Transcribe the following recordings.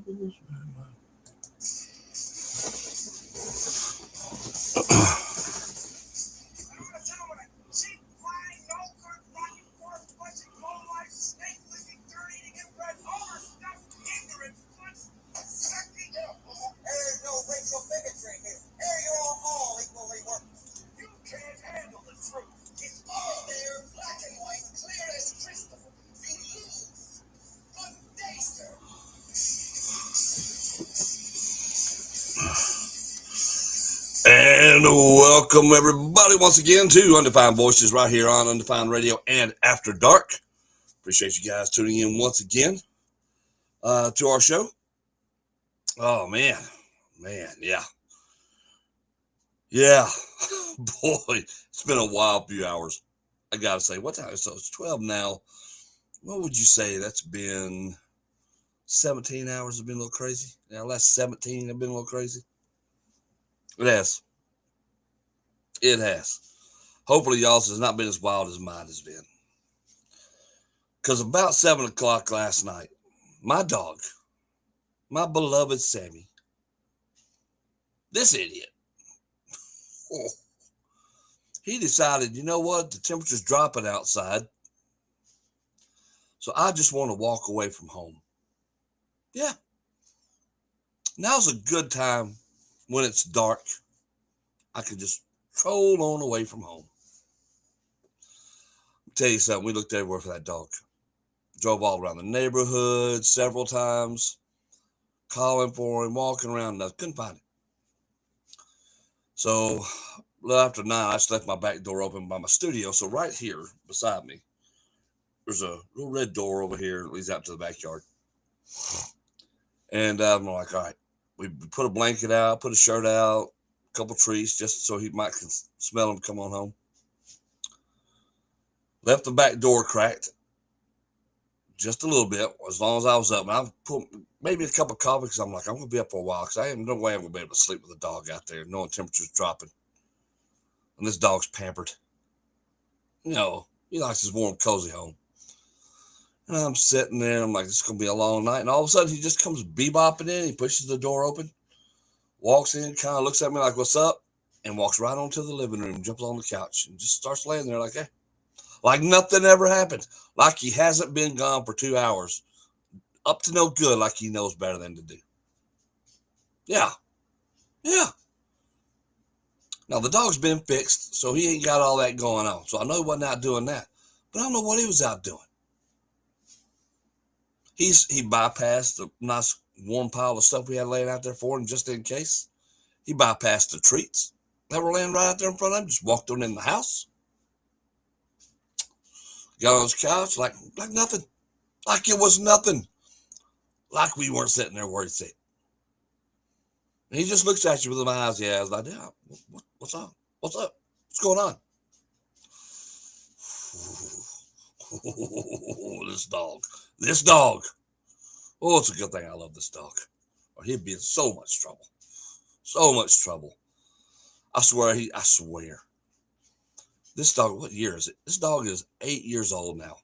And welcome everybody once again to Undefined Voices right here on Undefined Radio and After Dark. Appreciate you guys tuning in once again to our show. Oh man, yeah. Boy, it's been a wild few hours. I gotta say, what time? So it's 12 now. What would you say? That's been 17 hours. Have been a little crazy. Yeah, last 17 have been a little crazy. It has. Hopefully y'all's has not been as wild as mine has been. Because about 7 o'clock last night, my dog, my beloved Sammy, this idiot, he decided, you know what, the temperature's dropping outside, so I just want to walk away from home. Yeah. Now's a good time when it's dark. I can just troll on away from home. I'll tell you something, we looked everywhere for that dog. Drove all around the neighborhood several times, calling for him, walking around, couldn't find him. So, a little after 9, I just left my back door open by my studio. So right here beside me, there's a little red door over here that leads out to the backyard. And I'm like, all right, we put a blanket out, put a shirt out, a couple trees, just so he might smell him come on home. Left the back door cracked just a little bit, as long as I was up. And I put maybe a cup of coffee because I'm like, I'm going to be up for a while because I have no way I'm going to be able to sleep with a dog out there, knowing temperature's dropping. And this dog's pampered. You know, he likes his warm, cozy home. And I'm sitting there, I'm like, this is going to be a long night. And all of a sudden, he just comes bebopping in. He pushes the door open, walks in, kind of looks at me like, what's up? And walks right onto the living room, jumps on the couch, and just starts laying there like, hey. Like nothing ever happened. Like he hasn't been gone for 2 hours. Up to no good, like he knows better than to do. Yeah. Now, the dog's been fixed, so he ain't got all that going on. So I know he wasn't out doing that. But I don't know what he was out doing. He bypassed the nice warm pile of stuff we had laying out there for him just in case. He bypassed the treats that were laying right out there in front of him. Just walked on in the house. Got on his couch like nothing. Like it was nothing. Like we weren't sitting there worried sick. And he just looks at you with my eyes. Yeah, I was like, yeah, what's up? What's up? What's going on? This dog. Oh, it's a good thing I love this dog. Or he'd be in so much trouble. I swear. This dog, what year is it? This dog is 8 years old now.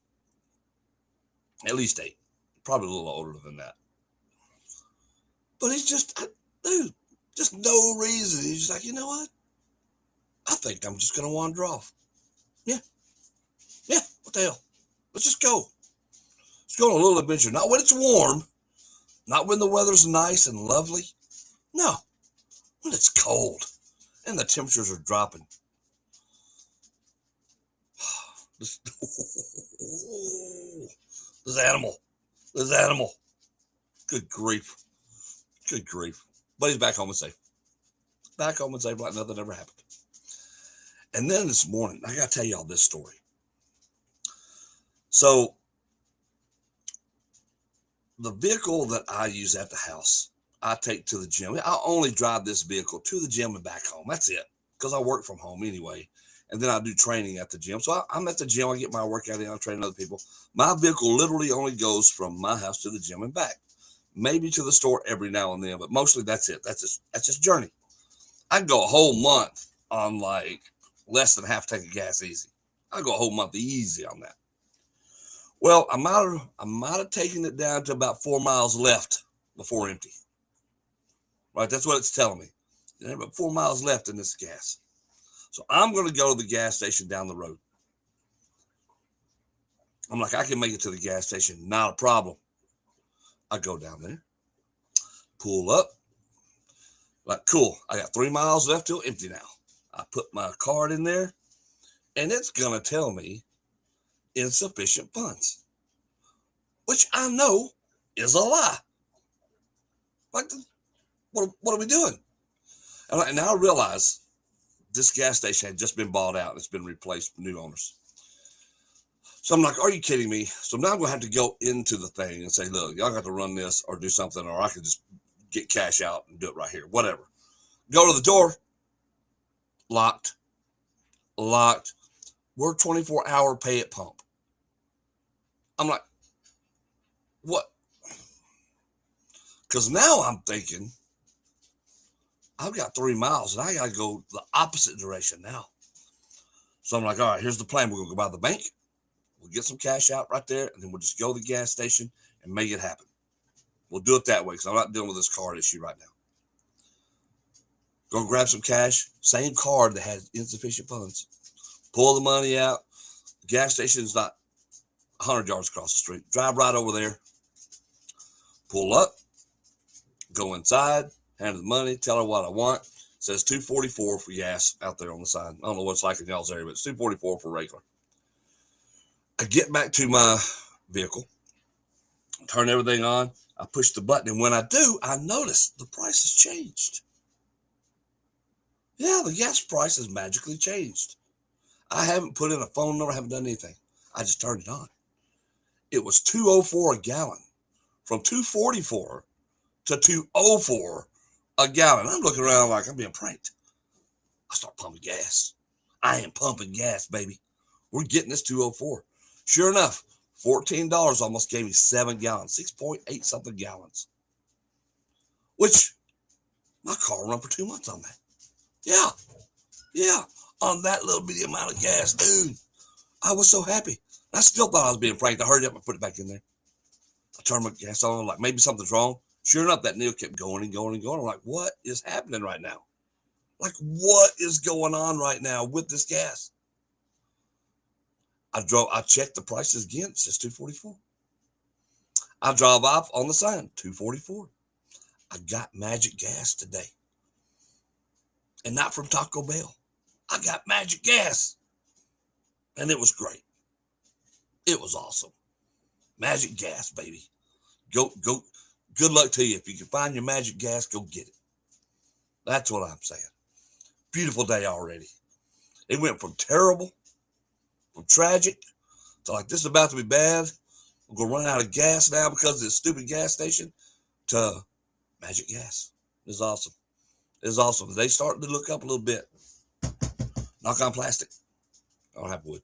At least 8. Probably a little older than that. But he's just, just no reason. He's just like, you know what? I think I'm just going to wander off. Yeah, what the hell? Let's just go. Let's go on a little adventure. Not when it's warm. Not when the weather's nice and lovely. No, when it's cold and the temperatures are dropping. This animal. Good grief. But he's back home and safe. Like nothing ever happened. And then this morning, I got to tell y'all this story. So, the vehicle that I use at the house, I take to the gym. I only drive this vehicle to the gym and back home. That's it. Because I work from home anyway. And then I do training at the gym. So I'm at the gym. I get my workout in. I train other people. My vehicle literally only goes from my house to the gym and back. Maybe to the store every now and then. But mostly that's it. That's just journey. I can go a whole month on like less than half tank of gas easy. I go a whole month easy on that. Well, I might have taken it down to about 4 miles left before empty. Right? That's what it's telling me. There's about 4 miles left in this gas. So I'm going to go to the gas station down the road. I'm like, I can make it to the gas station. Not a problem. I go down there, pull up. Like, cool. I got 3 miles left till empty now. I put my card in there, and it's going to tell me insufficient funds, which I know is a lie. Like, what are we doing? And now I realize this gas station had just been bought out. And it's been replaced with new owners. So I'm like, are you kidding me? So now I'm going to have to go into the thing and say, look, y'all got to run this or do something, or I can just get cash out and do it right here. Whatever. Go to the door. Locked. We're 24-hour pay at pump. I'm like, what? Because now I'm thinking, I've got 3 miles and I got to go the opposite direction now. So I'm like, all right, here's the plan. We're going to go by the bank. We'll get some cash out right there, and then we'll just go to the gas station and make it happen. We'll do it that way because I'm not dealing with this card issue right now. Go grab some cash. Same card that has insufficient funds. Pull the money out. The gas station is not 100 yards across the street. Drive right over there. Pull up. Go inside. Hand her the money. Tell her what I want. It says $2.44 for gas out there on the side. I don't know what it's like in y'all's area, but it's $2.44 for regular. I get back to my vehicle, turn everything on, I push the button, and when I do, I notice the price has changed. Yeah, the gas price has magically changed. I haven't put in a phone number, I haven't done anything. I just turned it on. It was $2.04 a gallon, from $2.44 to $2.04 a gallon. I'm looking around like I'm being pranked. I start pumping gas. I am pumping gas, baby. We're getting this $2.04. Sure enough, $14 almost gave me 7 gallons, 6.8 something gallons, which my car run for 2 months on that. Yeah, on that little bitty amount of gas, dude. I was so happy. I still thought I was being pranked. I hurried up and put it back in there. I turned my gas on, like maybe something's wrong. Sure enough, that needle kept going and going and going. I'm like, what is happening right now? Like, what is going on right now with this gas? I checked the prices again. It says $2.44. I drove off on the sign, $2.44. I got magic gas today. And not from Taco Bell. I got magic gas. And it was great. It was awesome. Magic gas, baby. Go. Good luck to you. If you can find your magic gas, go get it. That's what I'm saying. Beautiful day already. It went from terrible, from tragic, to like this is about to be bad. We're going to run out of gas now because of this stupid gas station, to magic gas. It's awesome. It's awesome. They starting to look up a little bit. Knock on plastic. I don't have wood.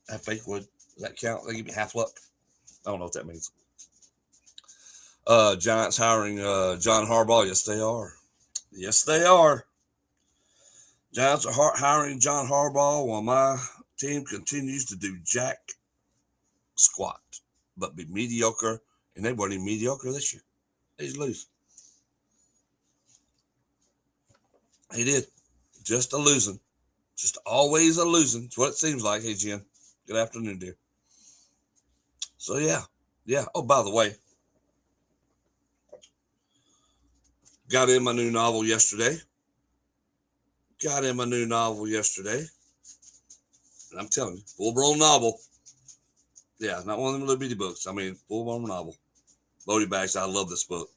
I have fake wood. Does that count? They give me half luck. I don't know what that means. Giants hiring John Harbaugh. Yes, they are. Yes, they are. Giants are hiring John Harbaugh while my team continues to do jack squat, but be mediocre. And they weren't even mediocre this year. They just lose. He did. Just a losing. Just always a losing. It's what it seems like. Hey, Jen. Good afternoon, dear. So, yeah. Oh, by the way, got in my new novel yesterday. And I'm telling you, full-blown novel. Yeah, not one of them little bitty books. I mean, full-blown novel. Bodie Bags, I love this book.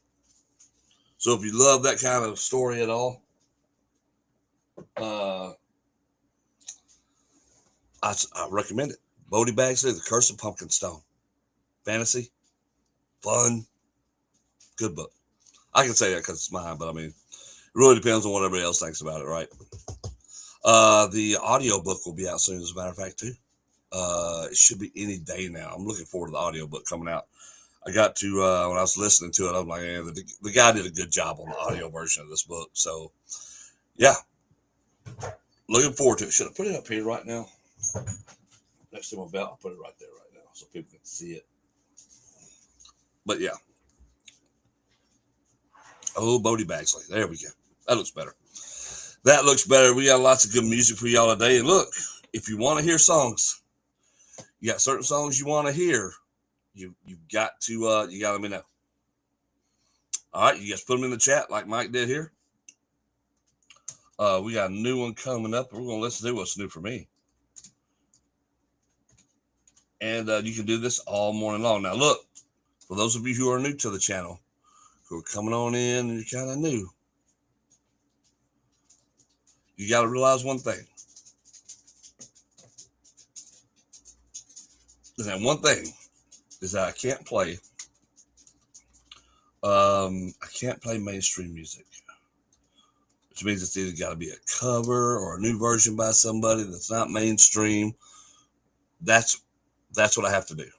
So if you love that kind of story at all, I recommend it. Bodie Bags, The Curse of Pumpkin Stone. Fantasy. Fun. Good book. I can say that because it's mine, but I mean, it really depends on what everybody else thinks about it, right? The audiobook will be out soon, as a matter of fact, too. It should be any day now. I'm looking forward to the audiobook coming out. I got to, when I was listening to it, I'm like, the guy did a good job on the audio version of this book. So, yeah. Looking forward to it. Should I put it up here right now? Next to my belt, I'll put it right there right now so people can see it. But, yeah. Oh, Bodie Bagsley. There we go. That looks better. That looks better. We got lots of good music for y'all today. And look, if you want to hear songs, you got certain songs you want to hear, you've got to you got to let me know. All right, you guys put them in the chat like Mike did here. We got a new one coming up. We're gonna listen to what's new for me. And you can do this all morning long. Now, look, for those of you who are new to the channel, who are coming on in and you're kind of new, you got to realize one thing. And that one thing is that I can't play mainstream music, which means it's either got to be a cover or a new version by somebody that's not mainstream. That's what I have to do.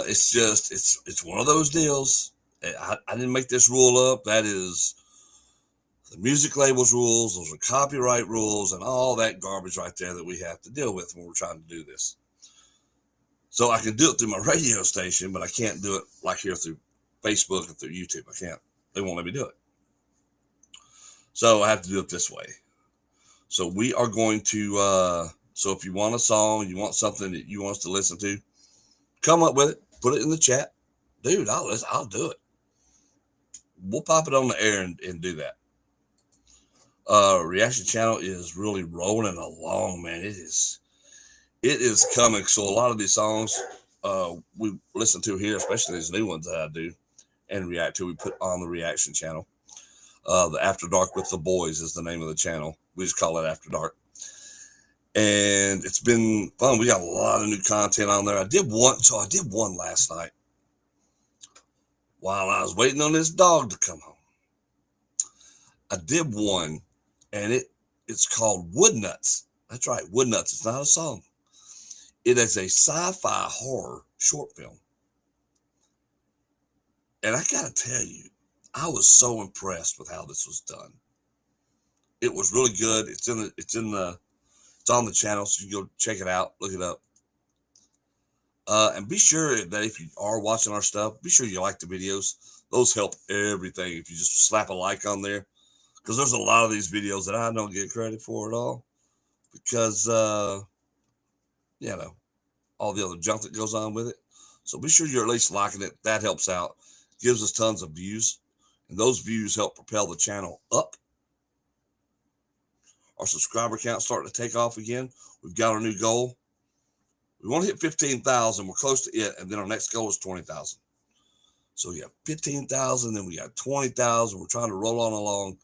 It's one of those deals. I didn't make this rule up. That is the music labels rules. Those are copyright rules and all that garbage right there that we have to deal with when we're trying to do this. So I can do it through my radio station, but I can't do it like here through Facebook and through YouTube. I can't. They won't let me do it. So I have to do it this way. So we are going to, so if you want a song, you want something that you want us to listen to, come up with it, put it in the chat. Dude, I'll do it. We'll pop it on the air and do that. Reaction channel is really rolling along, man. It is coming. So a lot of these songs we listen to here, especially these new ones that I do and react to, we put on the reaction channel. The After Dark with the Boys is the name of the channel. We just call it After Dark. And it's been fun. We got a lot of new content on there. I did one last night while I was waiting on this dog to come home. I did one, and it's called Wood Nuts. That's right, Wood Nuts. It's not a song. It is a sci-fi horror short film. And I got to tell you, I was so impressed with how this was done. It was really good. It's on the channel, so you can go check it out, look it up. And be sure that if you are watching our stuff, be sure you like the videos. Those help everything. If you just slap a like on there, because there's a lot of these videos that I don't get credit for at all, because all the other junk that goes on with it. So be sure you're at least liking it. That helps out. Gives us tons of views, and those views help propel the channel up. Our subscriber count starting to take off again. We've got our new goal. We want to hit 15,000. We're close to it, and then our next goal is 20,000. So we got 15,000, then we got 20,000. We're trying to roll on along,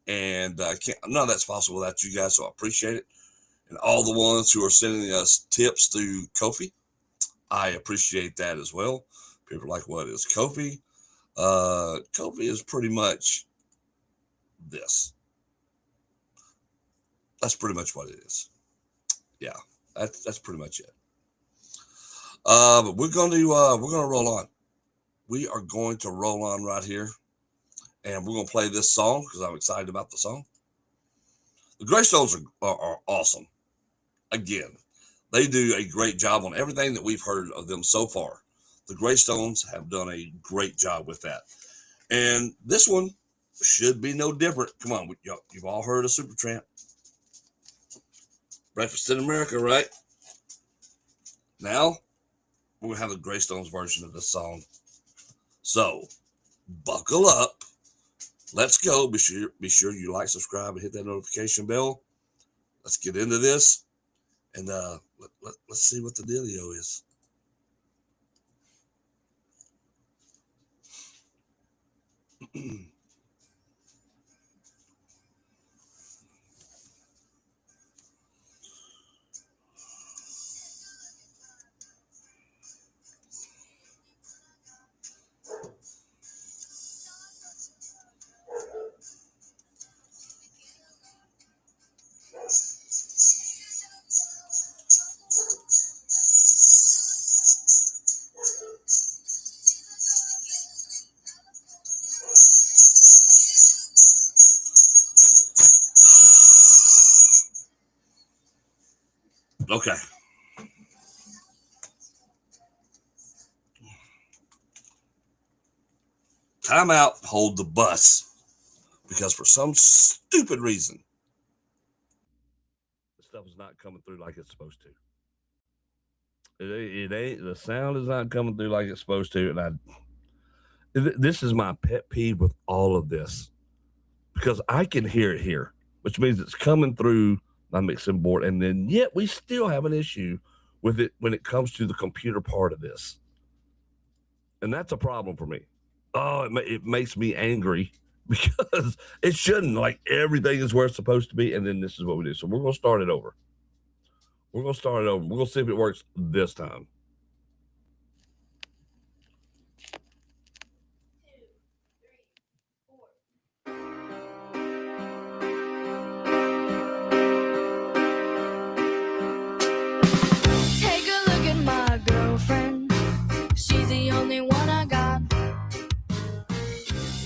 and none of that's possible without you guys. So I appreciate it, and all the ones who are sending us tips through Ko-fi, I appreciate that as well. People are like, what is Ko-fi? Ko-fi is pretty much this. That's pretty much what it is. Yeah, that's pretty much it. But we're gonna roll on. We are going to roll on right here, and we're gonna play this song because I'm excited about the song. The Greystones are awesome. Again, they do a great job on everything that we've heard of them so far. The Greystones have done a great job with that, and this one should be no different. Come on, you've all heard of Supertramp. Breakfast in America, right? Now, we're going to have the Greystones version of this song. So, buckle up. Let's go. Be sure you like, subscribe, and hit that notification bell. Let's get into this. And let's see what the dealio is. Okay. Time out, hold the bus. Because for some stupid reason, the stuff is not coming through like it's supposed to. It ain't, the sound is not coming through like it's supposed to. And this is my pet peeve with all of this, because I can hear it here, which means it's coming through my mixing board. And then yet we still have an issue with it when it comes to the computer part of this. And that's a problem for me. Oh, it makes me angry because it shouldn't. Like, everything is where it's supposed to be. And then this is what we do. So we're going to start it over. We're going to see if it works this time. Take a look at my girlfriend. She's the only one I got.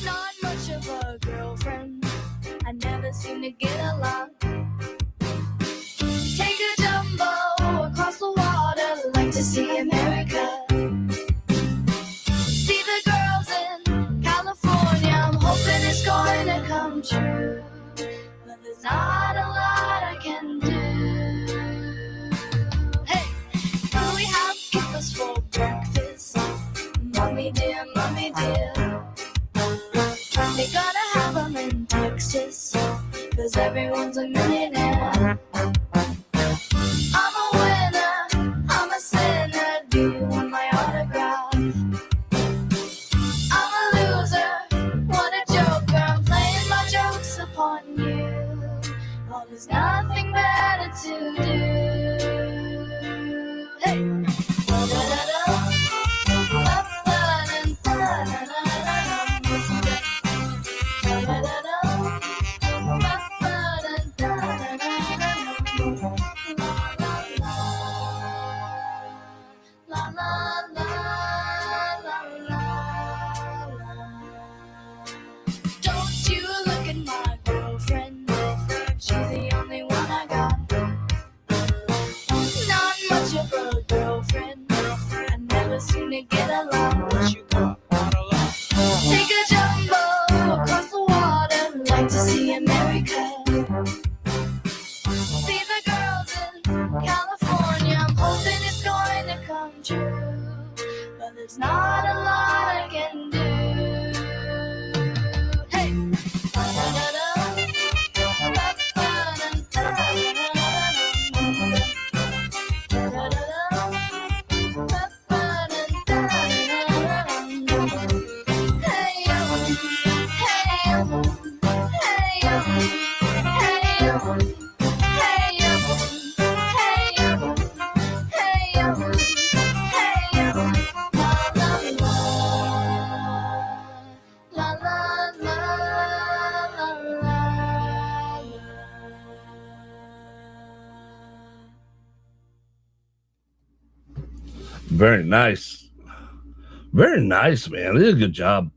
Not much of a girlfriend. I never seem to get a lot. Take a jumbo across the water. Like to see America. See the girls in California. I'm hoping it's going to come true. But there's not a lot I can do. Hey, can we have kippers for breakfast? Mommy dear, mommy dear. They gotta have them in Texas, 'cause everyone's a millionaire. I'm a winner, I'm a sinner. Do you want my autograph? I'm a loser, what a joker. I'm playing my jokes upon you. Oh, there's nothing better to do. Hey! Don't you look at my girlfriend. She's the only one I got. Not much of a girlfriend. I never seem to get along. Take a jumbo across the water. Like to see America. See the girls in California. I'm hoping it's going to come true. But there's not a lot I can do. Very nice. Very nice, man. They did a good job.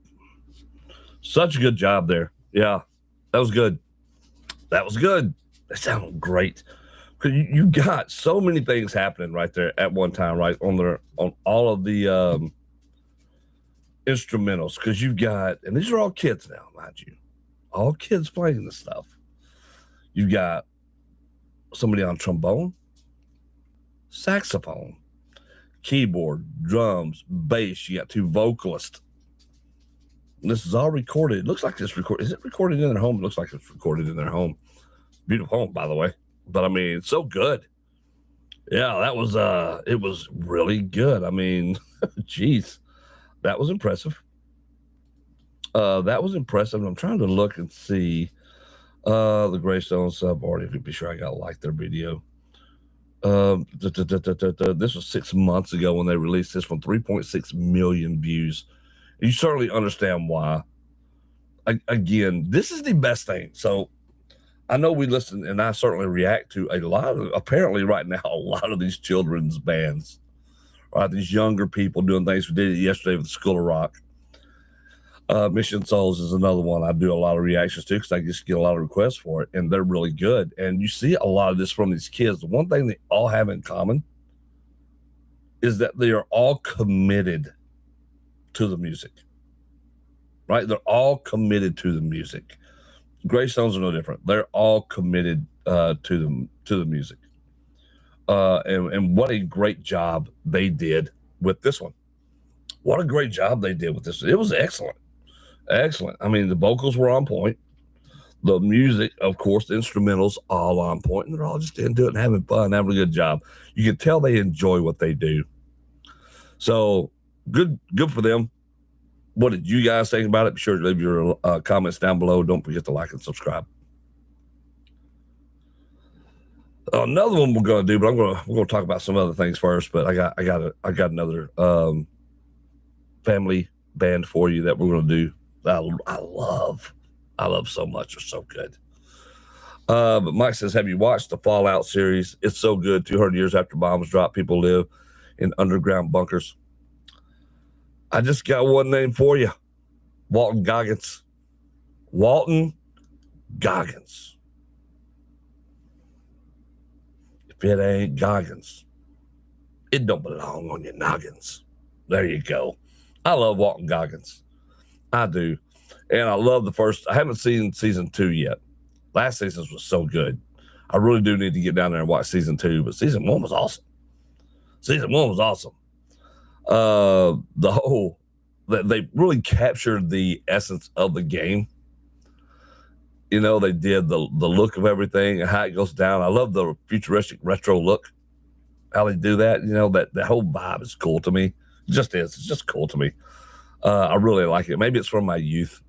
Such a good job there. Yeah, that was good. That was good. That sounded great. Because you got so many things happening right there at one time, right? On all of the instrumentals. Because you've got, and these are all kids now, mind you. All kids playing this stuff. You've got somebody on trombone, saxophone, keyboard, drums, bass. You got two vocalists. And this is all recorded. It looks like it's recorded. Is it recorded in their home? It looks like it's recorded in their home. Beautiful home, by the way. But I mean, it's so good. Yeah, that was it was really good. I mean, geez, that was impressive. That was impressive. I'm trying to look and see the Greystone sub already to be sure I got to like their video. This was 6 months ago when they released this one, 3.6 million views. You certainly understand why. Again, this is the best thing. So I know we listen, and I certainly react to a lot of, apparently right now, a lot of these children's bands, right? These younger people doing things. We did it yesterday with the School of Rock. Mission Souls is another one I do a lot of reactions to because I just get a lot of requests for it, and they're really good. And you see a lot of this from these kids. The one thing they all have in common is that they are all committed to the music. right? They're all committed to the music. Greystones are no different. They're all committed to the music. And what a great job they did with this one. What a great job they did with this. It was excellent. Excellent. I mean, the vocals were on point. The music, of course, the instrumentals, all on point, and they're all just into it and having fun, having a good job. You can tell they enjoy what they do. So good for them. What did you guys think about it? Be sure to leave your comments down below. Don't forget to like and subscribe. Another one we're going to do, but we're going to talk about some other things first. But I got another family band for you that we're going to do. I love so much. They're so good. But Mike says, have you watched the Fallout series? It's so good. 200 years after bombs drop, people live in underground bunkers. I just got one name for you. Walton Goggins. Walton Goggins. If it ain't Goggins, it don't belong on your noggins. There you go. I love Walton Goggins. I do. And I love the first. I haven't seen season 2 yet. Last season was so good. I really do need to get down there and watch season 2, but season 1 was awesome. Season 1 was awesome. They really captured the essence of the game. You know, they did the look of everything and how it goes down. I love the futuristic retro look, how they do that. You know, that whole vibe is cool to me. It just is. It's just cool to me. I really like it. Maybe it's from my youth,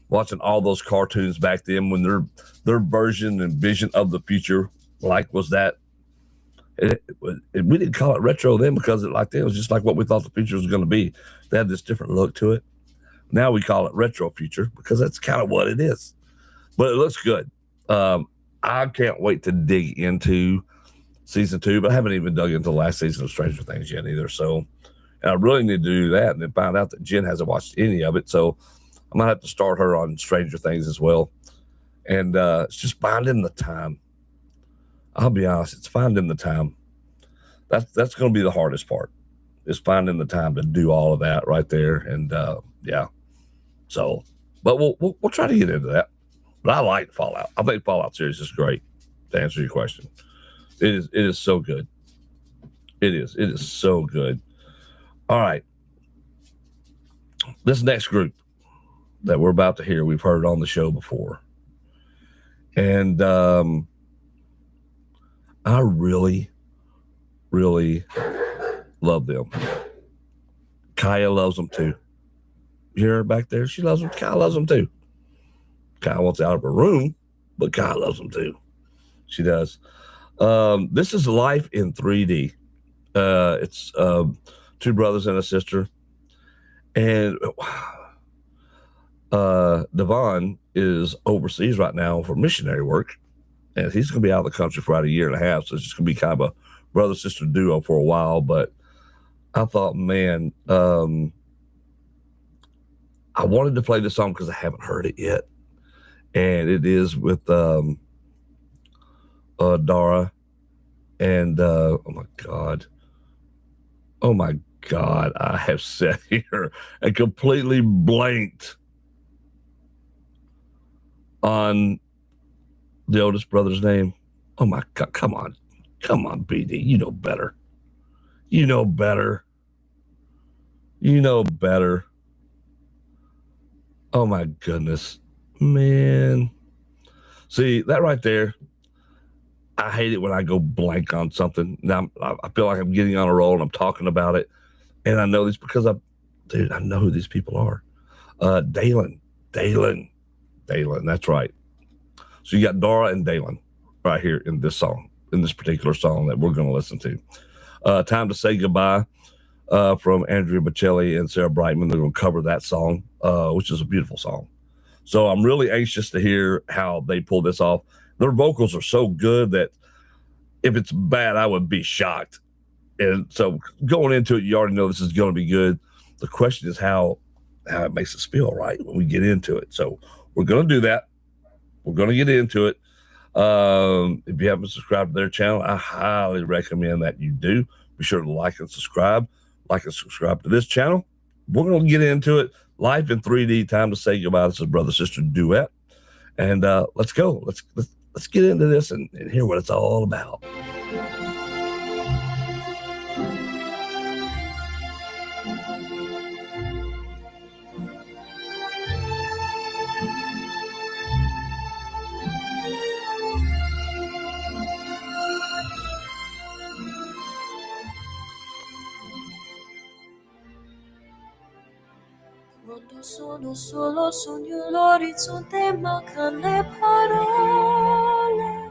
watching all those cartoons back then when their version and vision of the future, like, was that. We didn't call it retro then because it was just like what we thought the future was going to be. They had this different look to it. Now we call it retro future because that's kind of what it is. But it looks good. I can't wait to dig into season 2, but I haven't even dug into the last season of Stranger Things yet either. So I really need to do that and then find out that Jen hasn't watched any of it. So I might have to start her on Stranger Things as well. And it's just finding the time. I'll be honest, it's finding the time. That's going to be the hardest part, is finding the time to do all of that right there. And yeah, so, but we'll try to get into that. But I like Fallout. I think Fallout series is great. To answer your question, it is so good. It is so good. All right, this next group that we're about to hear, we've heard on the show before, and I really love them. Kaya loves them too. You hear her back there? She loves them. Kaya loves them too. Kaya wants out of her room, but Kaya loves them too. She does. This is Life in 3D. It's 2 brothers and a sister. And Devon is overseas right now for missionary work. And he's going to be out of the country for about 1.5 years. So it's just going to be kind of a brother-sister duo for a while. But I thought, man, I wanted to play this song because I haven't heard it yet. And it is with Dara. And, oh, my God, I have sat here and completely blanked on the oldest brother's name. Oh, my God, come on, BD. You know better. Oh, my goodness. Man. See, that right there, I hate it when I go blank on something. Now I feel like I'm getting on a roll and I'm talking about it. And I know this because I know who these people are. Dalen. That's right. So you got Dara and Dalen right here in this song, in this particular song that we're going to listen to. Time to Say Goodbye from Andrea Bocelli and Sarah Brightman. They're going to cover that song, which is a beautiful song. So I'm really anxious to hear how they pull this off. Their vocals are so good that if it's bad, I would be shocked. And so going into it, you already know this is going to be good. The question is how it makes us feel, right, when we get into it. So we're going to do that. We're going to get into it. If you haven't subscribed to their channel, I highly recommend that you do. Be sure to like and subscribe. Like and subscribe to this channel. We're going to get into it. Life in 3D, time to say goodbye. This is Brother Sister Duet. And let's go. Let's get into this and hear what it's all about. Quando sono solo sogno l'orizzonte, mancano le parole.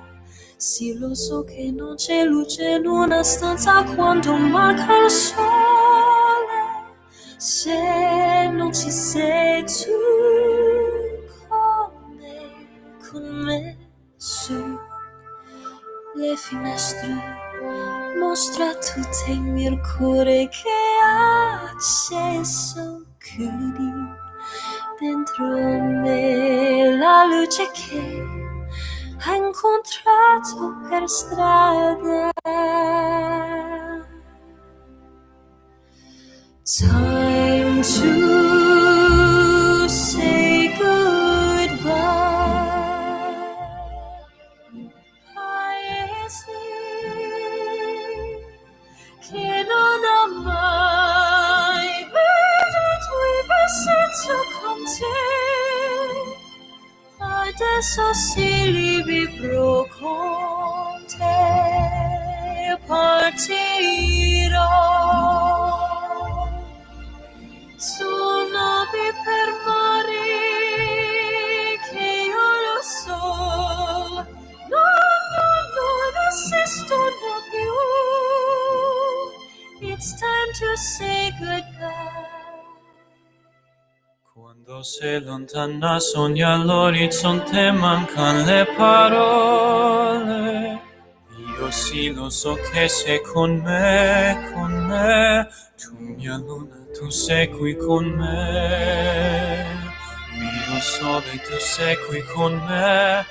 Sì, lo so che non c'è luce in una stanza quando manca il sole. Se non ci sei tu con me su le finestre. Mostra tutto il mio cuore che è acceso, chiudi dentro me la luce che hai incontrato per strada. Time to say goodbye. Paesi che non ho mai veduto e passato con te. Adesso sì li vivrò con te. Partirò su navi per mare che io lo so. No, non esistono più. It's time to say goodbye. Quando sei lontana sogna all'orizzonte, mancano le parole. Io sì lo so che sei con me. Tu mia luna, tu sei qui con me. Mio sole, tu sei qui con me.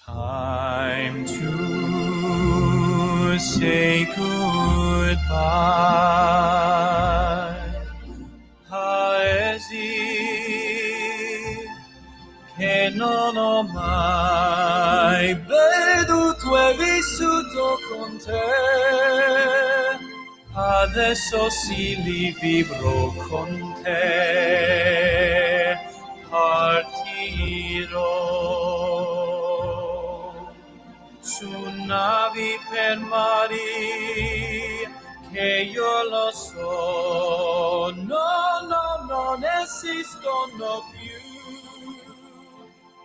Time to say goodbye. Paesi che non ho mai veduto e vissuto con te. Adesso sì li vivrò con te. Partirò su navi per mari che io lo so. No, non esistono più.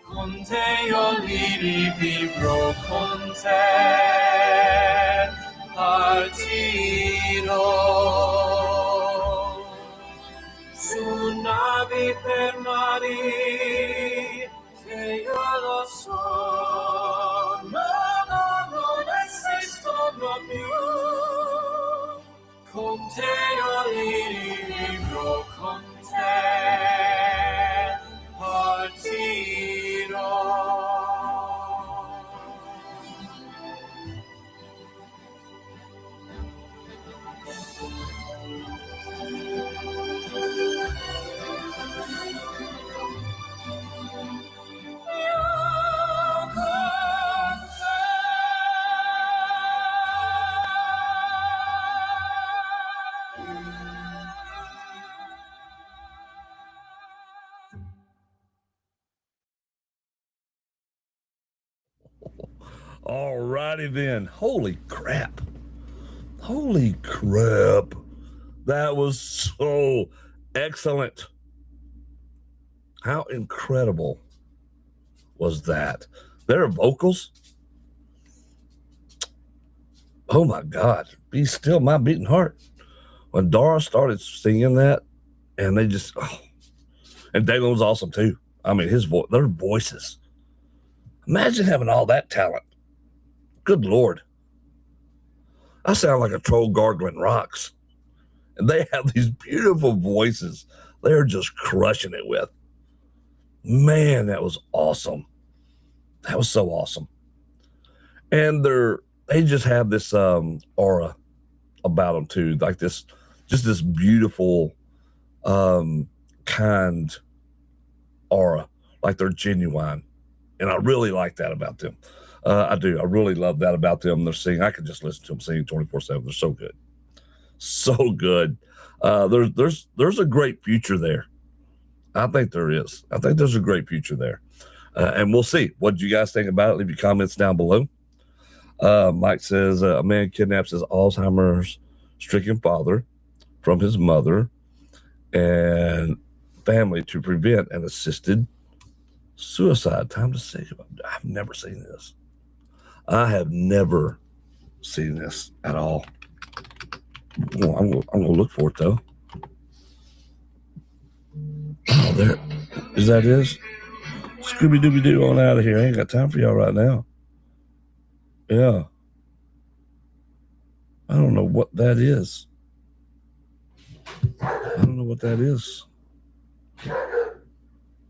Con te io li rivivrò con te. Partirò su navi per mari che io lo so. Non esistono più. Con te io li rivivrò con te. Partirò. All righty then. Holy crap. That was so excellent. How incredible was that? Their vocals. Oh my God. Be still my beating heart. When Dara started singing that, and they just, and Dalen was awesome too. I mean, their voices. Imagine having all that talent. Good Lord. I sound like a troll gargling rocks. And they have these beautiful voices. They're just crushing it with. Man, that was awesome. That was so awesome. And they just have this aura about them too, like this beautiful kind aura, like they're genuine, and I really like that about them. I do. I really love that about them. They're singing. I could just listen to them singing 24/7. They're so good, so good. There's a great future there. I think there is. I think there's a great future there, and we'll see. What do you guys think about it? Leave your comments down below. Mike says a man kidnaps his Alzheimer's stricken father from his mother and family to prevent an assisted suicide. Time to say goodbye. I've never seen this. I have never seen this at all. Well, I'm gonna look for it though. Oh, there. Is that his? Scooby Dooby Doo on out of here. I ain't got time for y'all right now. Yeah. I don't know what that is. I don't know what that is.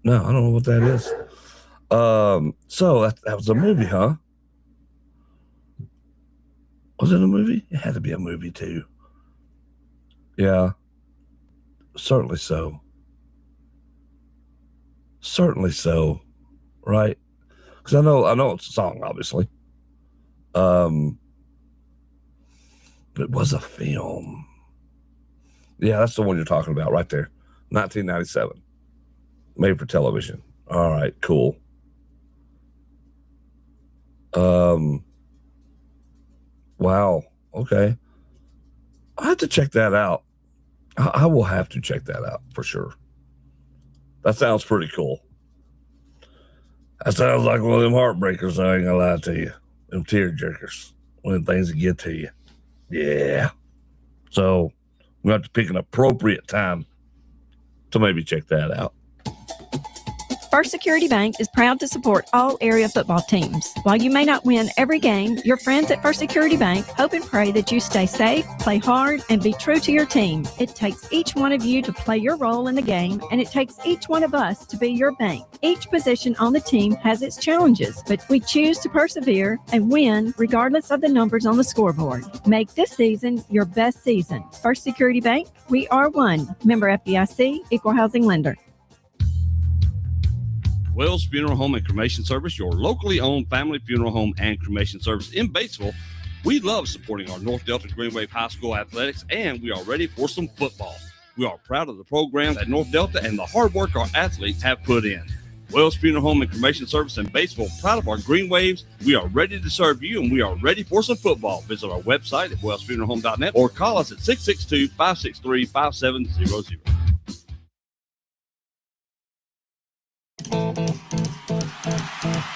No, I don't know what that is. So that was a movie, huh? Was it a movie? It had to be a movie too. Yeah. Certainly so. Certainly so. Right? Because I know it's a song, obviously. It was a film. Yeah, that's the one you're talking about right there. 1997. Made for television. All right, cool. Wow. Okay. I have to check that out. I will have to check that out for sure. That sounds pretty cool. That sounds like one of them heartbreakers, I ain't gonna lie to you. Them tear jerkers. When things get to you. Yeah. So we have to pick an appropriate time to maybe check that out. First Security Bank is proud to support all area football teams. While you may not win every game, your friends at First Security Bank hope and pray that you stay safe, play hard, and be true to your team. It takes each one of you to play your role in the game, and it takes each one of us to be your bank. Each position on the team has its challenges, but we choose to persevere and win regardless of the numbers on the scoreboard. Make this season your best season. First Security Bank, we are one. Member FDIC, Equal Housing Lender. Wells Funeral Home and Cremation Service, your locally owned family funeral home and cremation service in Batesville. We love supporting our North Delta Green Wave High School athletics, and we are ready for some football. We are proud of the programs at North Delta and the hard work our athletes have put in. Wells Funeral Home and Cremation Service in Batesville, proud of our Green Waves. We are ready to serve you, and we are ready for some football. Visit our website at wellsfuneralhome.net or call us at 662-563-5700.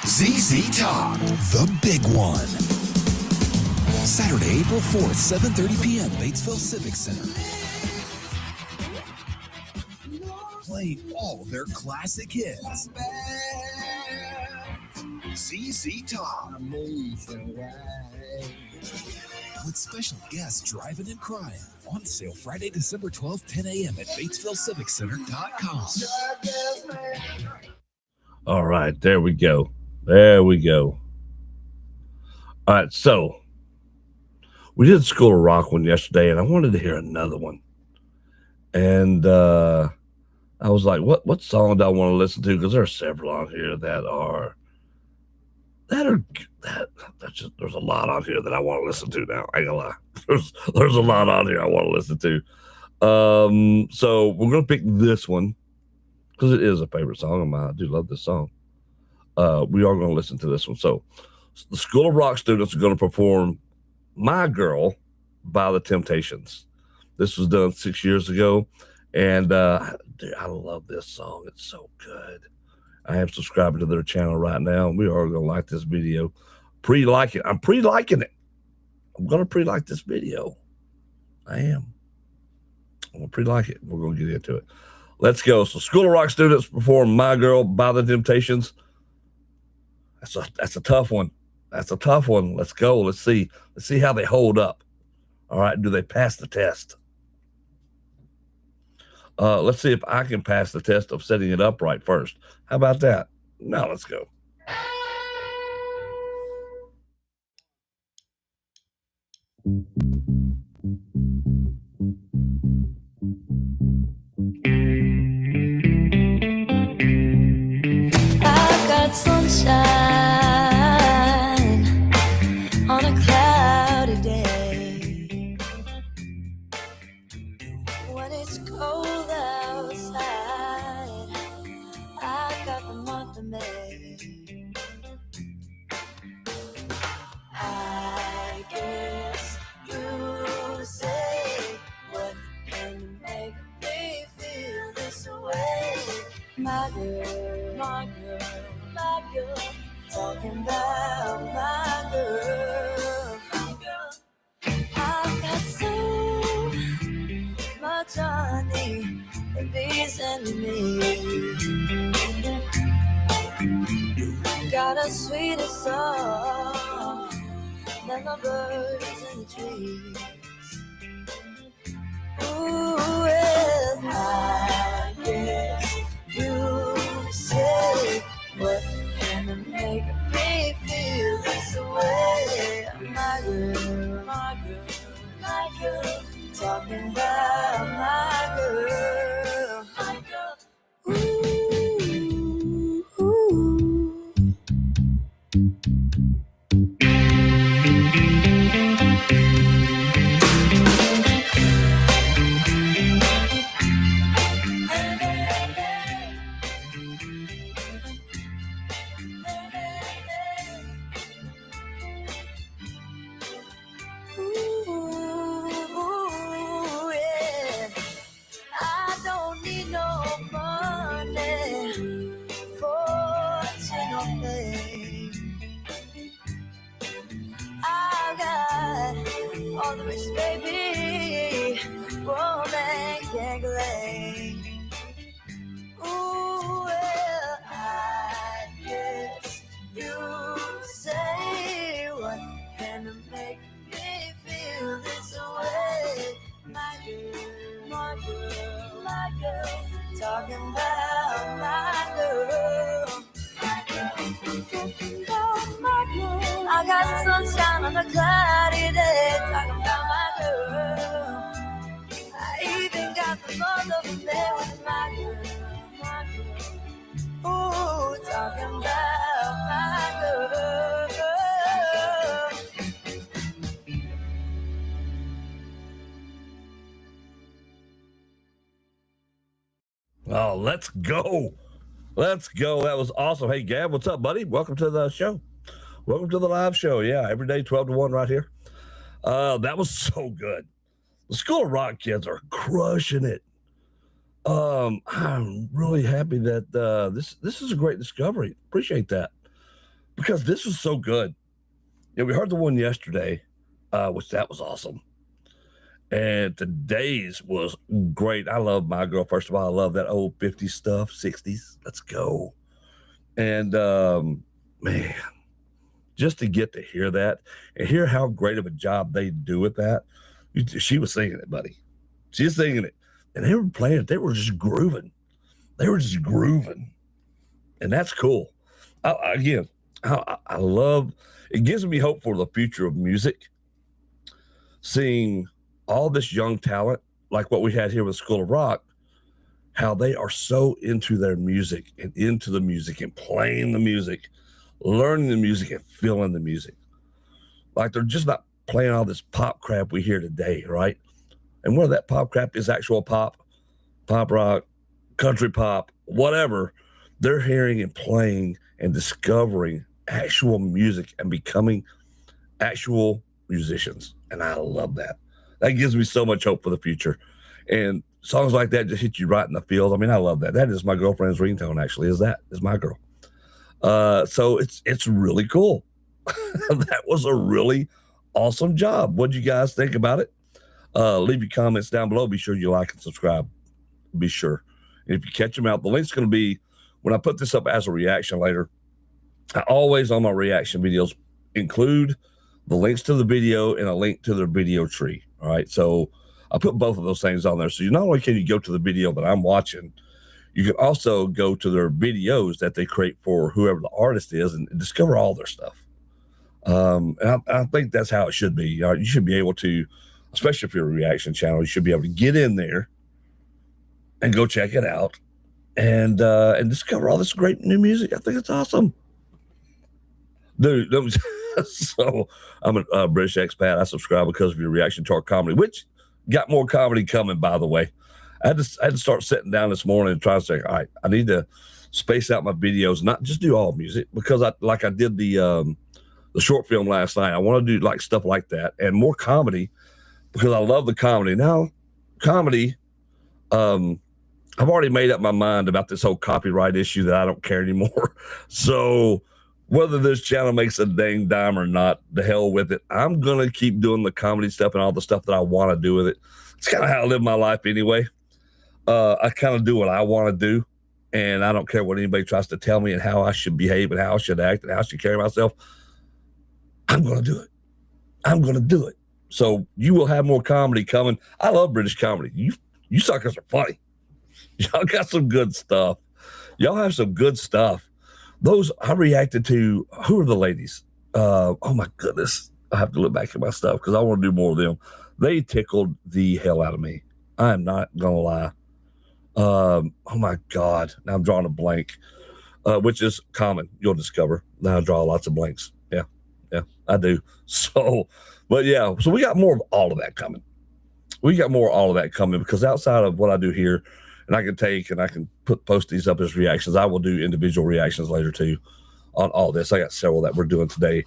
ZZ Top, the big one. Saturday, April 4th, 7:30 p.m., Batesville Civic Center. Play all their classic hits. ZZ Top. With special guests driving and crying. On sale Friday, December 12th, 10 a.m. at BatesvilleCivicCenter.com. All right, there we go. There we go. All right, so we did School of Rock one yesterday, and I wanted to hear another one. And I was like, what song do I want to listen to? Because there are several on here there's a lot on here that I want to listen to now. I ain't gonna lie. There's a lot on here I want to listen to. So we're gonna pick this one because it is a favorite song of mine. I do love this song. We are going to listen to this one. So the School of Rock students are going to perform My Girl by the Temptations. This was done 6 years ago. And dude, I love this song. It's so good. I am subscribing to their channel right now. We are going to like this video. Pre-like it. I'm pre-liking it. I'm going to pre-like this video. I am. I'm going to pre-like it. We're going to get into it. Let's go. So School of Rock students perform My Girl by the Temptations. That's a tough one. That's a tough one. Let's go. Let's see how they hold up. All right. Do they pass the test? Let's see if I can pass the test of setting it up right first. How about that? Now let's go. I've got sunshine on a cloudy day. When it's cold outside, I've got the month of May. I guess you say, what can make me feel this way? My girl, my girl, my girl, talking about my girl, my girl. I've got so much honey that bees sending me. Got a sweeter song than the birds in the trees. Ooh, well, I guess you say, what can make me feel this way? My girl, my girl, my girl, talking about my girl, my girl. Ooh, ooh. Ooh, yeah. I don't need no money, fortune or fame. I got all the rich baby, woman can't claim. Ooh, well, I guess you say, what can make me feel this way? My girl, my girl, my girl, talking about my girl, my girl, talking about my girl. I got sunshine on a cloudy day, talking about my girl. I even got the mother of me with my girl, my girl. Ooh, talking about my girl. Oh, let's go. Let's go. That was awesome. Hey, Gab, what's up, buddy? Welcome to the show. Welcome to the live show. Yeah, every day, 12 to 1 right here. That was so good. The School of Rock kids are crushing it. I'm really happy that this is a great discovery. Appreciate that. Because this was so good. Yeah, we heard the one yesterday, which that was awesome. And today's was great. I love my girl. First of all, I love that old 50s stuff, 60s. Let's go. And man, just to get to hear that and hear how great of a job they do with that. She was singing it, buddy. She's singing it. And they were playing it. They were just grooving. And that's cool. I love, it gives me hope for the future of music. Seeing all this young talent, like what we had here with School of Rock, how they are so into their music and into the music and playing the music, learning the music and feeling the music. Like they're just not playing all this pop crap we hear today, right? And whether that pop crap is actual pop rock, country pop, whatever, they're hearing and playing and discovering actual music and becoming actual musicians. And I love that. That gives me so much hope for the future. And songs like that just hit you right in the feels. I mean, I love that. That is my girlfriend's ringtone, actually, is my girl. So it's really cool. That was a really awesome job. What do you guys think about it? Leave your comments down below. Be sure you like and subscribe. Be sure. And if you catch them out, the link's going to be, when I put this up as a reaction later, I always on my reaction videos include the links to the video and a link to their video tree. All right. So I put both of those things on there. So you not only can you go to the video that I'm watching, you can also go to their videos that they create for whoever the artist is and discover all their stuff. And I think that's how it should be. You should be able to, especially if you're a reaction channel, you should be able to get in there and go check it out and discover all this great new music. I think it's awesome. Dude, so I'm a British expat. I subscribe because of your reaction to our comedy, which got more comedy coming, by the way. I had to start sitting down this morning and try to say, all right, I need to space out my videos, not just do all music, because I did the short film last night. I want to do like stuff like that and more comedy because I love the comedy. Now, comedy, I've already made up my mind about this whole copyright issue that I don't care anymore. So whether this channel makes a dang dime or not, the hell with it. I'm going to keep doing the comedy stuff and all the stuff that I want to do with it. It's kind of how I live my life anyway. I kind of do what I want to do, and I don't care what anybody tries to tell me and how I should behave and how I should act and how I should carry myself. I'm going to do it. I'm going to do it. So you will have more comedy coming. I love British comedy. You suckers are funny. Y'all got some good stuff. Y'all have some good stuff. Those I reacted to, who are the ladies? Oh my goodness. I have to look back at my stuff because I want to do more of them. They tickled the hell out of me. I am not going to lie. Oh my God. Now I'm drawing a blank, which is common. You'll discover. Now I draw lots of blanks. Yeah, I do. So, but yeah, so we got more of all of that coming. Because outside of what I do here, and I can post these up as reactions. I will do individual reactions later too on all this. I got several that we're doing today.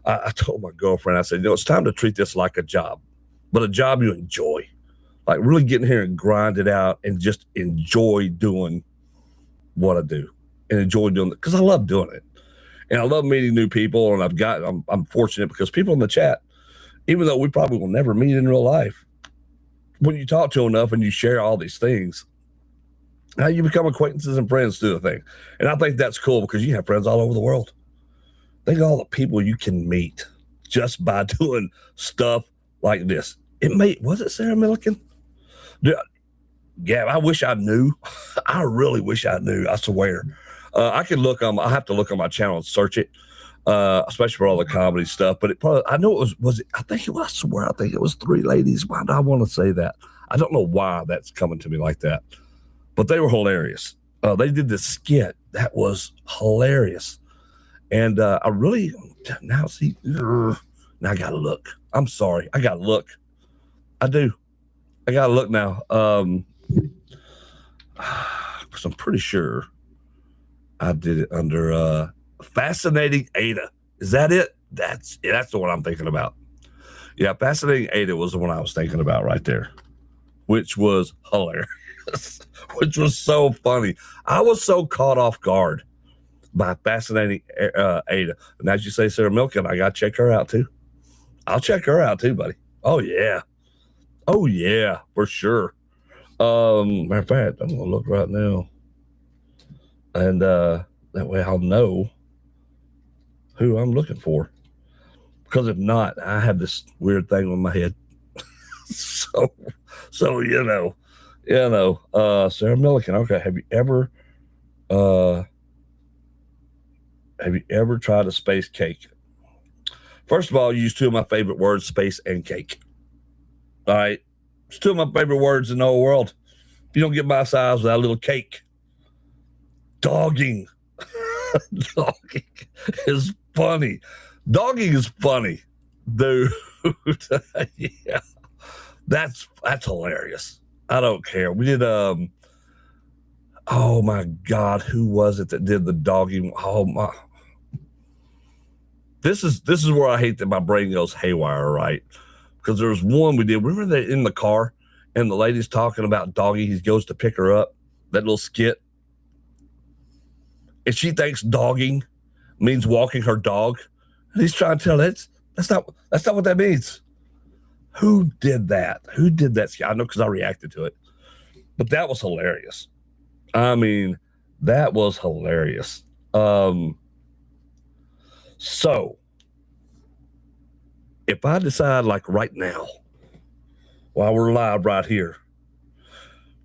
I told my girlfriend, I said, it's time to treat this like a job, but a job you enjoy. Like really getting here and grind it out and just enjoy doing what I do and enjoy doing it because I love doing it. And I love meeting new people. And I'm fortunate because people in the chat, even though we probably will never meet in real life, when you talk to enough and you share all these things, now you become acquaintances and friends through the thing. And I think that's cool because you have friends all over the world. Think of all the people you can meet just by doing stuff like this. Was it Sarah Milliken? Yeah, I wish I knew. I really wish I knew. I swear. I have to look on my channel and search it, especially for all the comedy stuff. But I know it was it? I think it was three ladies. Why do I want to say that? I don't know why that's coming to me like that. But they were hilarious. They did this skit that was hilarious. And I really, now I got to look. I'm sorry. I got to look. I do. I got to look now. Because I'm pretty sure I did it under Fascinating Ada. Is that it? That's the one I'm thinking about. Yeah, Fascinating Ada was the one I was thinking about right there, which was hilarious, which was so funny. I was so caught off guard by Fascinating Ada. And as you say, Sarah Milken, I got to check her out too. I'll check her out too, buddy. Oh, yeah, for sure. Matter of fact, I'm going to look right now. And that way I'll know who I'm looking for. Because if not, I have this weird thing on my head. so Sarah Milliken. Okay, have you ever tried a space cake? First of all, you use two of my favorite words, space and cake. All right, it's two of my favorite words in the whole world. You don't get my size without a little cake. Dogging. Dogging is funny. Dogging is funny, dude. Yeah, that's hilarious. I don't care. We did oh my God, who was it that did the dogging? Oh my. This is where I hate that my brain goes haywire, right? Because there was one we did. Remember that in the car and the lady's talking about doggy. He goes to pick her up, that little skit. And she thinks dogging means walking her dog. And he's trying to tell her that's not what that means. Who did that? Who did that? I know because I reacted to it. But that was hilarious. I mean, that was hilarious. So if I decide like right now, while we're live right here,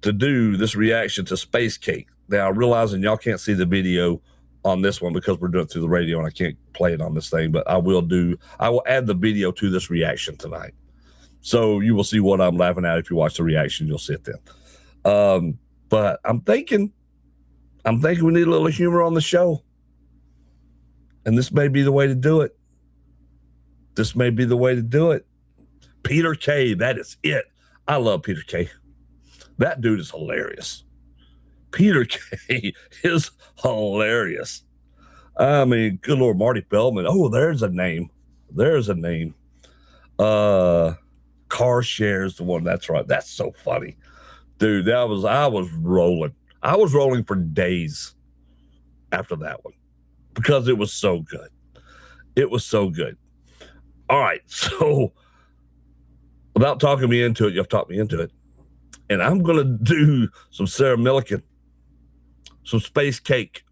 to do this reaction to Space Cake, now realizing y'all can't see the video, on this one because we're doing it through the radio and I can't play it on this thing, but I will add the video to this reaction tonight. So you will see what I'm laughing at. If you watch the reaction, you'll see it then. But I'm thinking we need a little humor on the show. And this may be the way to do it. Peter Kay, that is it. I love Peter Kay. That dude is hilarious. Peter Kay is hilarious. I mean, good Lord, Marty Bellman. Oh, there's a name. Car Share's the one. That's right. That's so funny. Dude, I was rolling. I was rolling for days after that one because it was so good. All right. So without talking me into it, you've talked me into it. And I'm going to do some Sarah Millican, some Space Cake.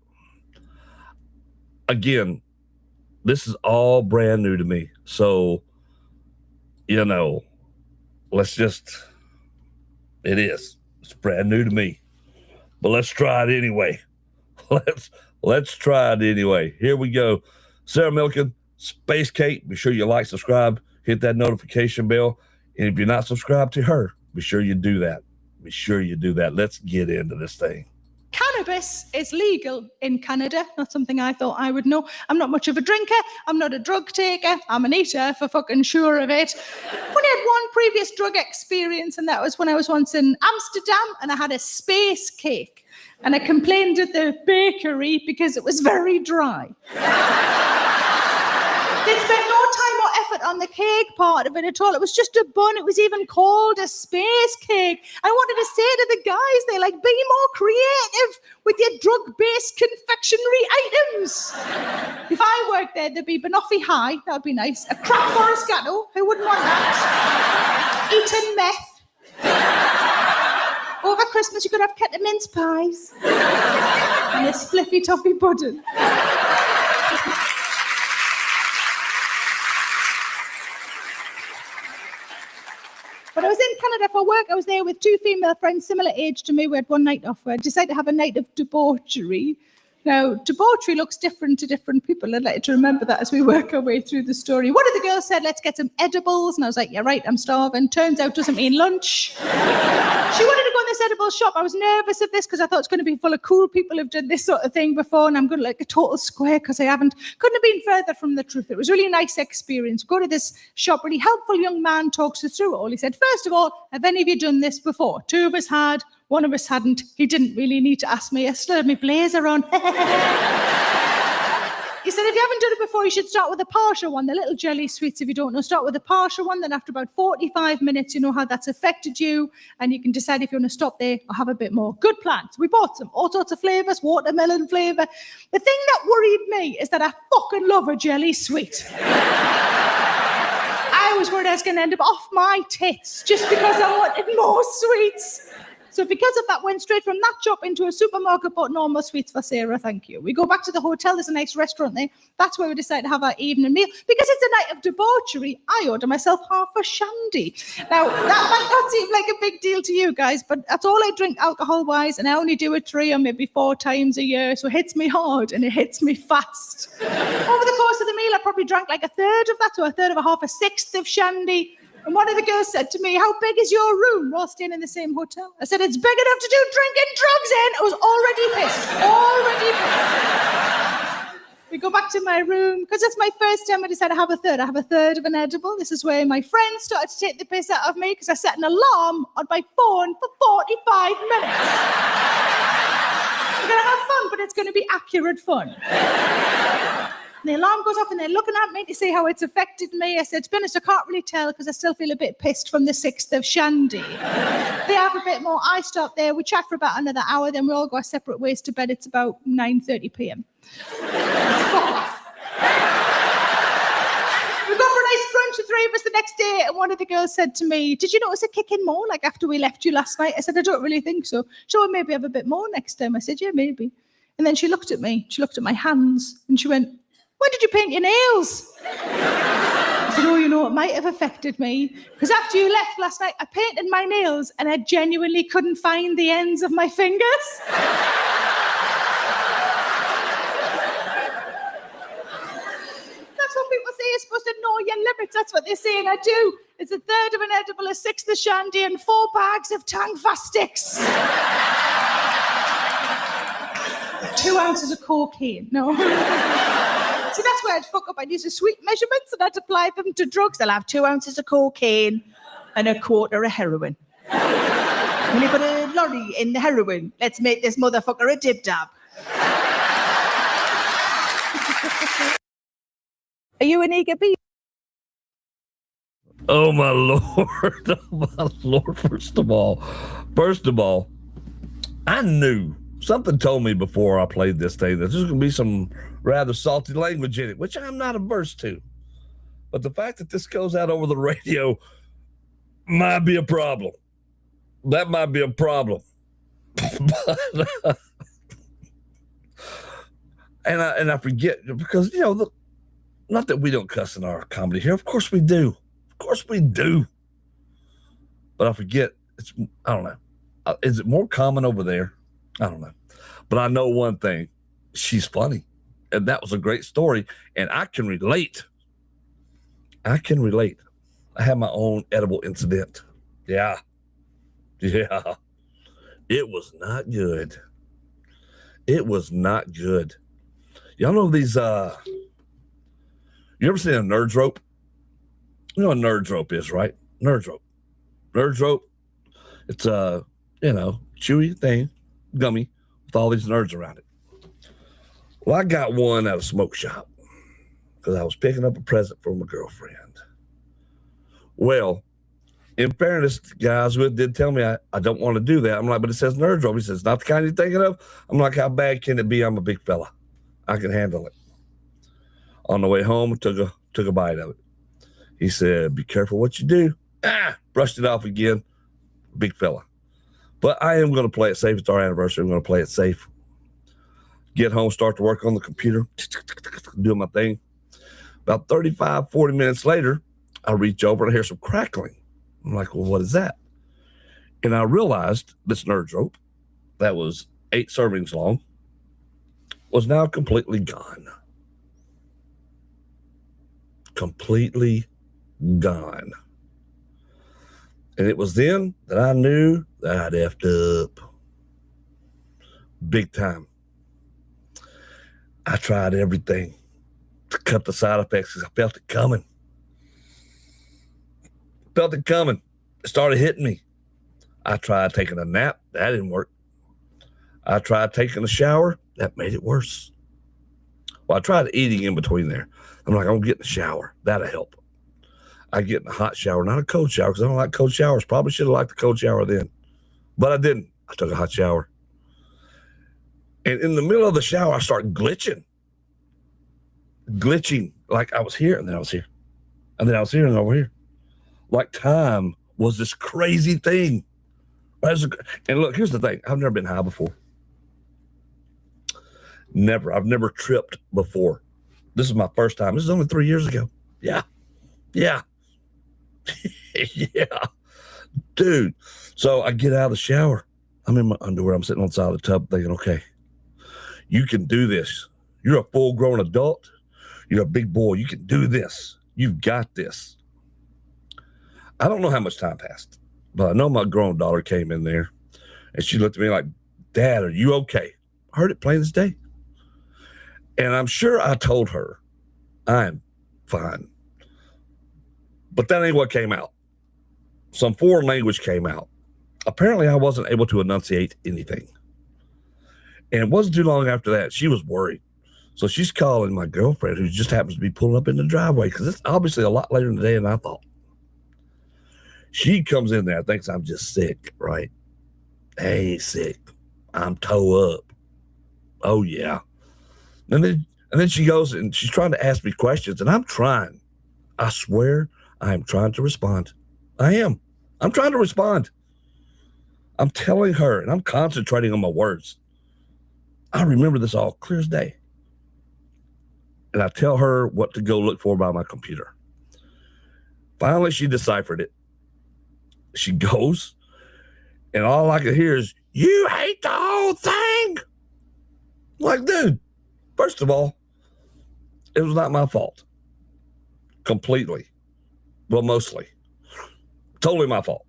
Again, this is all brand new to me. So, it's brand new to me. But let's try it anyway. Let's try it anyway. Here we go. Sarah Millican, Space Cake. Be sure you like, subscribe, hit that notification bell. And if you're not subscribed to her, be sure you do that. Let's get into this thing. Cannabis is legal in Canada. Not something I thought I would know. I'm not much of a drinker. I'm not a drug taker. I'm an eater for fucking sure of it. I've only had one previous drug experience, and that was when I was once in Amsterdam and I had a space cake. And I complained at the bakery because it was very dry. They'd spent no time or effort on the cake part of it at all. It was just a bun. It was even called a space cake. I wanted to say to the guys, be more creative with your drug-based confectionery items. If I worked there, there'd be banoffee high. That would be nice. A crack forest gatto. Who wouldn't want that? Eaten meth. Over Christmas, you could have kettler mince pies. And a spliffy toffee pudding. But I was in Canada for work. I was there with two female friends, similar age to me. We had one night off. I decided to have a night of debauchery. Now, debauchery looks different to different people. I'd like you to remember that as we work our way through the story. One of the girls said, let's get some edibles. And I was like, yeah, right, I'm starving. Turns out doesn't mean lunch. She wanted to go in this edible shop. I was nervous of this because I thought it's going to be full of cool people who've done this sort of thing before. And I'm going to look like a total square because I haven't. Couldn't have been further from the truth. It was really a nice experience. Go to this shop, really helpful young man talks us through it all. He said, first of all, have any of you done this before? Two of us had. One of us hadn't. He didn't really need to ask me. I still had my blazer on. He said, if you haven't done it before, you should start with a partial one. The little jelly sweets, if you don't know, start with a partial one. Then after about 45 minutes, you know how that's affected you. And you can decide if you want to stop there or have a bit more. Good plan. So we bought some, all sorts of flavors, watermelon flavor. The thing that worried me is that I fucking love a jelly sweet. I was worried I was going to end up off my tits just because I wanted more sweets. So because of that, went straight from that shop into a supermarket, bought normal sweets for Sarah, thank you. We go back to the hotel, there's a nice restaurant there. That's where we decide to have our evening meal. Because it's a night of debauchery, I order myself half a shandy. Now, that might not seem like a big deal to you guys, but that's all I drink alcohol-wise, and I only do it 3 or maybe 4 times a year, so it hits me hard and it hits me fast. Over the course of the meal, I probably drank like 1/3 of that, so 1/3 of a half, 1/6 of shandy. And one of the girls said to me, how big is your room? We're all staying in the same hotel. I said, it's big enough to do drinking drugs in. I was already pissed. We go back to my room. Because it's my first time, I decided to have 1/3. I have 1/3 of an edible. This is where my friends started to take the piss out of me because I set an alarm on my phone for 45 minutes. I'm going to have fun, but it's going to be accurate fun. And the alarm goes off and they're looking at me to see how it's affected me. I said, to be honest, I can't really tell because I still feel a bit pissed from the 6th of shandy. They have a bit more. I stop there. We chat for about another hour. Then we all go our separate ways to bed. It's about 9:30 p.m. Fuck off. We go for a nice brunch, the 3 of us, the next day. And one of the girls said to me, did you notice it kicking more like after we left you last night? I said, I don't really think so. Shall we maybe have a bit more next time? I said, yeah, maybe. And then she looked at me. She looked at my hands and she went, when did you paint your nails? I said, oh, you know, it might have affected me. Because after you left last night, I painted my nails and I genuinely couldn't find the ends of my fingers. you're supposed to know your limits. That's what they're saying I do. It's a third of an edible, a sixth of shandy, and 4 bags of Tang Fast sticks. 2 ounces of cocaine. No. See, that's where I'd fuck up. I'd use the sweet measurements and I'd apply them to drugs. I'll have 2 ounces of cocaine and a quarter of heroin. When you put a lorry in the heroin, let's make this motherfucker a dib-dab. Are you an eager bee? Oh my Lord. Oh my Lord. First of all, I knew something told me before I played this thing that there's going to be some rather salty language in it, which I'm not averse to. But the fact that this goes out over the radio might be a problem. That might be a problem. And I forget, because, you know, not that we don't cuss in our comedy here. Of course we do. Of course we do. But I forget. I don't know. Is it more common over there? I don't know. But I know one thing. She's funny. And that was a great story. And I can relate. I had my own edible incident. Yeah. It was not good. Y'all know these, you ever seen a nerd rope? You know what a nerd rope is, right? Nerd rope. It's a, chewy thing, gummy, with all these nerds around it. Well, I got one at a smoke shop because I was picking up a present for my girlfriend. Well, in fairness, the guys with did tell me I don't want to do that. I'm like, but it says nerd rope. He says, not the kind you're thinking of. I'm like, how bad can it be? I'm a big fella. I can handle it. On the way home, took a bite of it. He said, be careful what you do. Brushed it off again. Big fella. But I am going to play it safe. It's our anniversary. I'm going to play it safe. Get home, start to work on the computer, doing my thing. About 35, 40 minutes later, I reach over and I hear some crackling. I'm like, well, what is that? And I realized this nerd rope that was 8 servings long was now completely gone. Completely gone. And it was then that I knew that I'd effed up. Big time. I tried everything to cut the side effects because I felt it coming. It started hitting me. I tried taking a nap. That didn't work. I tried taking a shower. That made it worse. Well, I tried eating in between there. I'm like, I'm going to get in the shower. That'll help. I get in a hot shower, not a cold shower, because I don't like cold showers. Probably should have liked the cold shower then. But I didn't. I took a hot shower. And in the middle of the shower, I started glitching. Like I was here, and then I was here. And then I was here and over here. Like time was this crazy thing. And look, here's the thing. I've never been high before. Never. I've never tripped before. This is my first time. This is only 3 years ago. Yeah. Yeah. Dude. So I get out of the shower. I'm in my underwear. I'm sitting on the side of the tub thinking, okay, you can do this. You're a full-grown adult. You're a big boy. You can do this. You've got this. I don't know how much time passed, but I know my grown daughter came in there, and she looked at me like, Dad, are you okay? I heard it plain as day. And I'm sure I told her, I'm fine. But that ain't what came out. Some foreign language came out. Apparently, I wasn't able to enunciate anything. And it wasn't too long after that, she was worried. So she's calling my girlfriend, who just happens to be pulling up in the driveway, because it's obviously a lot later in the day than I thought. She comes in there, thinks I'm just sick, right? Hey, sick. I'm toe up. Oh, yeah. And then she goes and she's trying to ask me questions, and I'm trying. I swear I am trying to respond. I am. I'm trying to respond. I'm telling her, and I'm concentrating on my words. I remember this all clear as day. And I tell her what to go look for by my computer. Finally, she deciphered it. She goes, and all I could hear is, you hate the whole thing. Like, dude, first of all, it was not my fault. completely. Well, mostly. Totally my fault.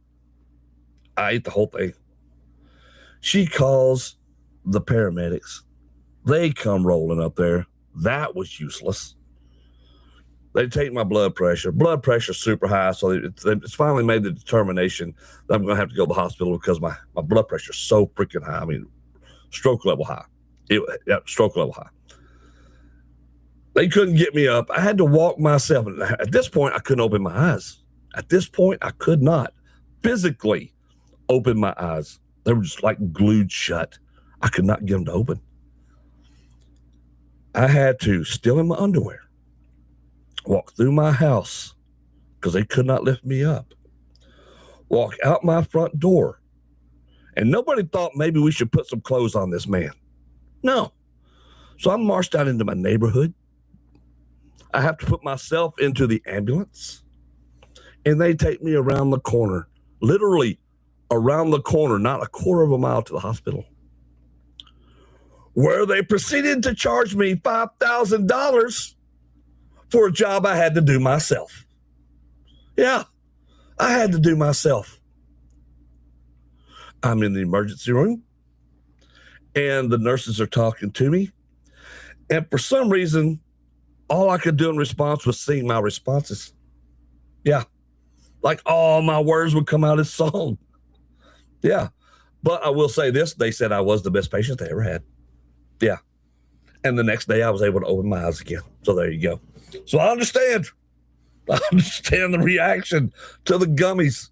I ate the whole thing. She calls the paramedics. They come rolling up there. That was useless. They take my blood pressure. Blood pressure's super high, so it's finally made the determination that I'm going to have to go to the hospital because my blood pressure's so freaking high. I mean, stroke level high. Stroke level high. They couldn't get me up. I had to walk myself. At this point, I couldn't open my eyes. At this point, I could not physically open my eyes. They were just like glued shut. I could not get them to open. I had to, still in my underwear, walk through my house because they could not lift me up. Walk out my front door. And nobody thought maybe we should put some clothes on this man. No. So I marched out into my neighborhood. I have to put myself into the ambulance. And they take me around the corner, literally around the corner, not a quarter of a mile to the hospital, where they proceeded to charge me $5,000 for a job I had to do myself. Yeah, I had to do myself. I'm in the emergency room, and the nurses are talking to me. And for some reason, all I could do in response was sing my responses. Yeah, like all my words would come out as song. Yeah, but I will say this. They said I was the best patient they ever had. Yeah. And the next day I was able to open my eyes again. So there you go. So I understand. I understand the reaction to the gummies.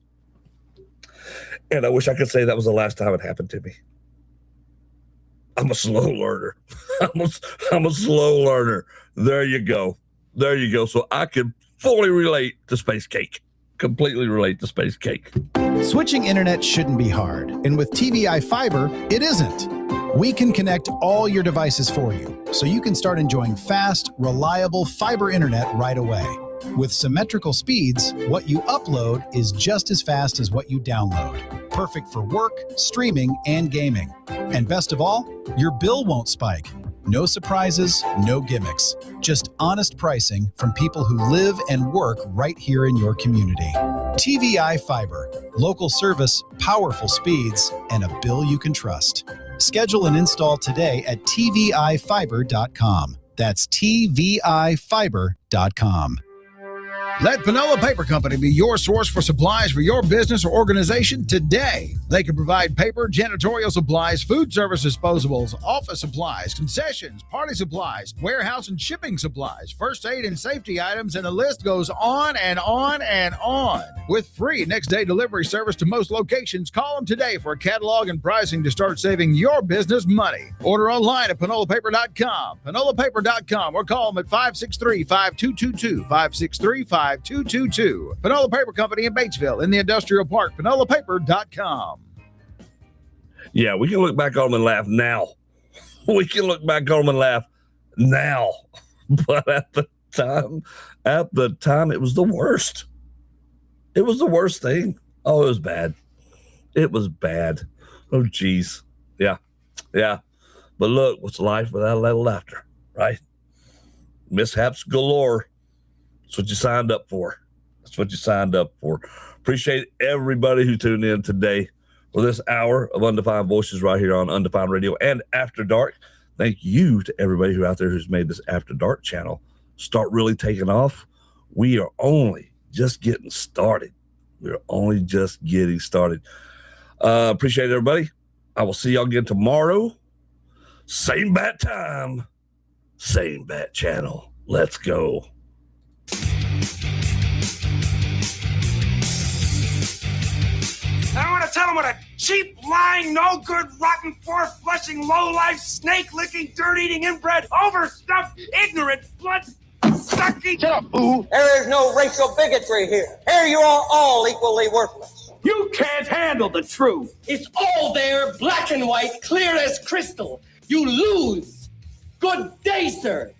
And I wish I could say that was the last time it happened to me. I'm a slow learner. I'm a slow learner. There you go. There you go. So I can fully relate to Space Cake. Completely relate to Space Cake. Switching internet shouldn't be hard. And with TVI Fiber, it isn't. We can connect all your devices for you, so you can start enjoying fast, reliable fiber internet right away. With symmetrical speeds, what you upload is just as fast as what you download. Perfect for work, streaming, and gaming. And best of all, your bill won't spike. No surprises, no gimmicks. Just honest pricing from people who live and work right here in your community. TVI Fiber. Local service, powerful speeds, and a bill you can trust. Schedule and install today at tvifiber.com. That's tvifiber.com. Let Panola Paper Company be your source for supplies for your business or organization today. They can provide paper, janitorial supplies, food service disposables, office supplies, concessions, party supplies, warehouse and shipping supplies, first aid and safety items, and the list goes on and on and on. With free next-day delivery service to most locations, call them today for a catalog and pricing to start saving your business money. Order online at panolapaper.com, panolapaper.com, or call them at 563-5222, 563-5222. Panola Paper Company in Batesville in the Industrial Park, panolapaper.com. Yeah, we can look back on them and laugh now. We can look back on them and laugh now. But at the time, it was the worst. It was the worst thing. Oh, it was bad. It was bad. Oh, geez. Yeah. Yeah. But look, what's life without a little laughter, right? Mishaps galore. That's what you signed up for. That's what you signed up for. Appreciate everybody who tuned in today for this hour of Undefined Voices right here on Undefined Radio and After Dark. Thank you to everybody who out there who's made this After Dark channel start really taking off. We are only just getting started. We're only just getting started. Appreciate everybody. I will see y'all again tomorrow. Same bat time, same bat channel. Let's go. I don't want to tell him what a cheap, lying, no good, rotten, four-flushing, low-life, snake-licking, dirt-eating, inbred, overstuffed, ignorant, blood-sucking. Shut up, fool. There is no racial bigotry here. Here you are all equally worthless. You can't handle the truth. It's all there, black and white, clear as crystal. You lose. Good day, sir.